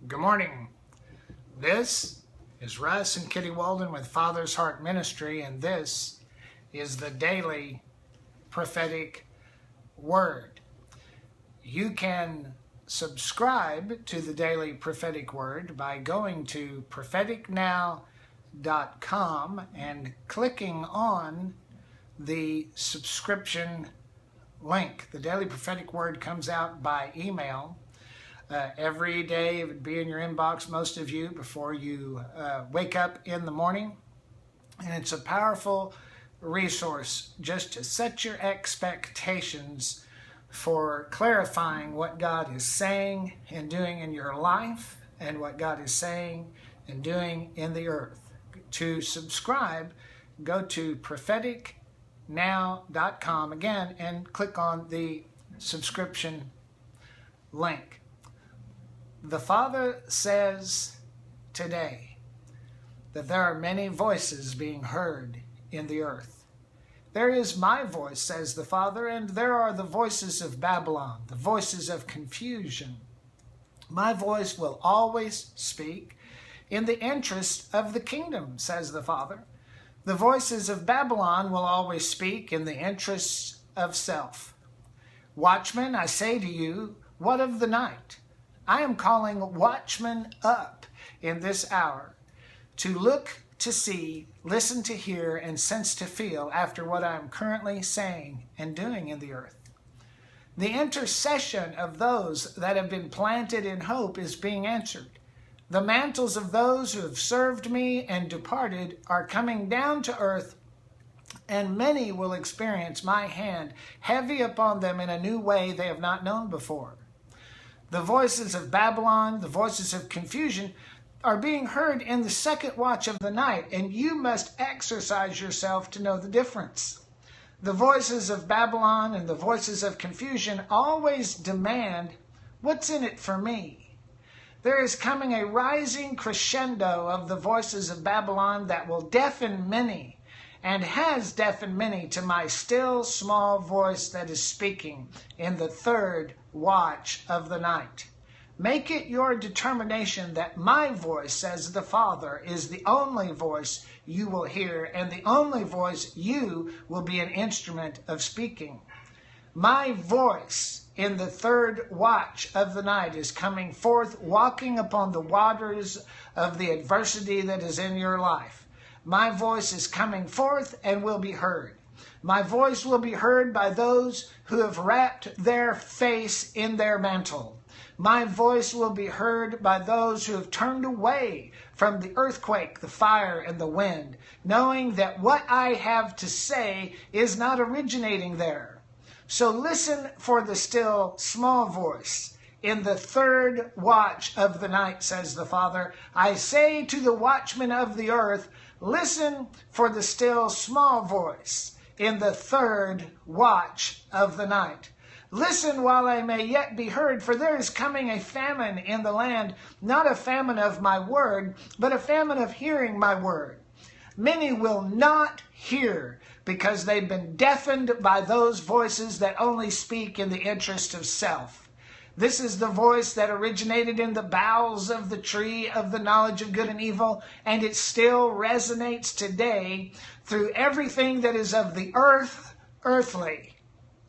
Good morning. This is Russ and Kitty Walden with Father's Heart Ministry, and this is the daily prophetic word. You can subscribe to the daily prophetic word by going to propheticnow.com and clicking on the subscription link. The daily prophetic word comes out by email every day. It would be in your inbox, most of you, before you wake up in the morning. And it's a powerful resource just to set your expectations for clarifying what God is saying and doing in your life and what God is saying and doing in the earth. To subscribe, go to propheticnow.com again and click on the subscription link. The Father says today that there are many voices being heard in the earth. There is my voice, says the Father, and there are the voices of Babylon, the voices of confusion. My voice will always speak in the interest of the kingdom, says the Father. The voices of Babylon will always speak in the interests of self. Watchmen, I say to you, what of the night? I am calling watchmen up in this hour to look to see, listen to hear, and sense to feel after what I am currently saying and doing in the earth. The intercession of those that have been planted in hope is being answered. The mantles of those who have served me and departed are coming down to earth, and many will experience my hand heavy upon them in a new way they have not known before. The voices of Babylon, the voices of confusion, are being heard in the second watch of the night, and you must exercise yourself to know the difference. The voices of Babylon and the voices of confusion always demand, what's in it for me? There is coming a rising crescendo of the voices of Babylon that will deafen many, and has deafened many to my still small voice that is speaking in the third watch of the night. Make it your determination that my voice, says the Father, is the only voice you will hear, and the only voice you will be an instrument of speaking. My voice in the third watch of the night is coming forth, walking upon the waters of the adversity that is in your life. My voice is coming forth and will be heard. My voice will be heard by those who have wrapped their face in their mantle. My voice will be heard by those who have turned away from the earthquake, the fire, and the wind, knowing that what I have to say is not originating there. So listen for the still small voice. In the third watch of the night, says the Father, I say to the watchmen of the earth, listen for the still small voice in the third watch of the night. Listen while I may yet be heard, for there is coming a famine in the land, not a famine of my word, but a famine of hearing my word. Many will not hear because they've been deafened by those voices that only speak in the interest of self. This is the voice that originated in the boughs of the tree of the knowledge of good and evil, and it still resonates today through everything that is of the earth, earthly.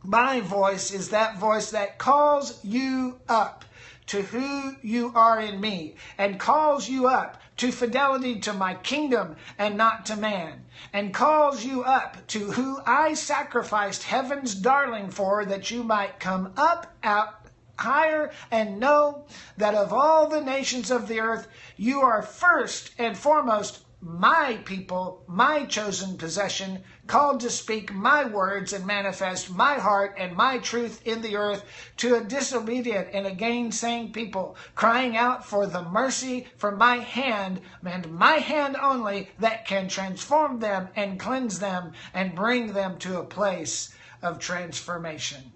My voice is that voice that calls you up to who you are in me, and calls you up to fidelity to my kingdom and not to man, and calls you up to who I sacrificed heaven's darling for, that you might come up out higher and know that of all the nations of the earth, you are first and foremost my people, my chosen possession, called to speak my words and manifest my heart and my truth in the earth to a disobedient and a gainsaying people, crying out for the mercy from my hand, and my hand only, that can transform them and cleanse them and bring them to a place of transformation.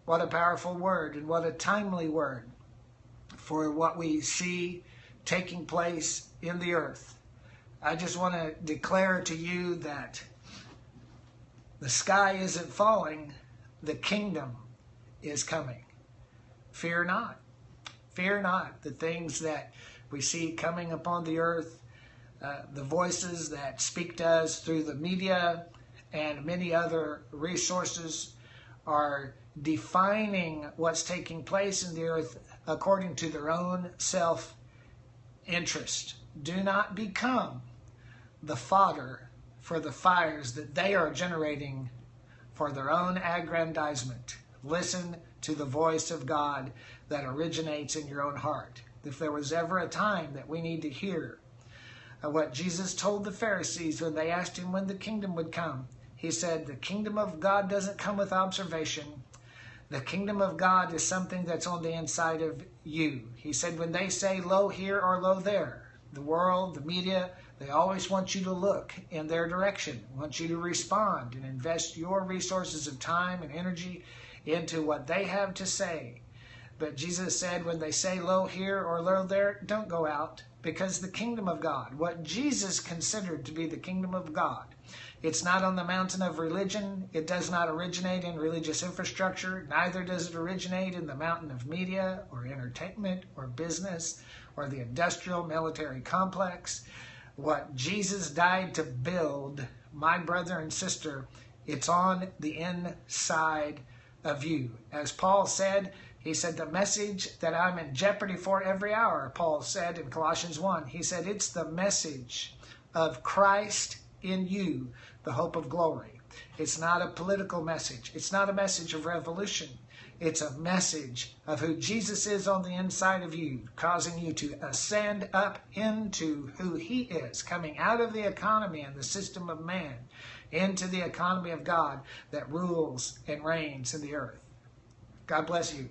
What a powerful word, and what a timely word for what we see taking place in the earth. I just want to declare to you that the sky isn't falling, the kingdom is coming. Fear not. fear not the things that we see coming upon the earth, the voices that speak to us through the media and many other resources are defining what's taking place in the earth according to their own self-interest. Do not become the fodder for the fires that they are generating for their own aggrandizement. Listen to the voice of God that originates in your own heart. If there was ever a time that we need to hear what Jesus told the Pharisees when they asked him when the kingdom would come, he said, the kingdom of God doesn't come with observation. The kingdom of God is something that's on the inside of you. He said, when they say lo here or lo there, the world, the media, they always want you to look in their direction, want you to respond and invest your resources of time and energy into what they have to say. But Jesus said, when they say lo here or lo there, don't go out, because the kingdom of God, what Jesus considered to be the kingdom of God, it's not on the mountain of religion. It does not originate in religious infrastructure. Neither does it originate in the mountain of media or entertainment or business or the industrial military complex. What Jesus died to build, my brother and sister, it's on the inside of you. As Paul said, he said, the message that I'm in jeopardy for every hour, Paul said in Colossians 1, he said, it's the message of Christ in you, the hope of glory. It's not a political message. It's not a message of revolution. It's a message of who Jesus is on the inside of you, causing you to ascend up into who he is, coming out of the economy and the system of man into the economy of God that rules and reigns in the earth. God bless you.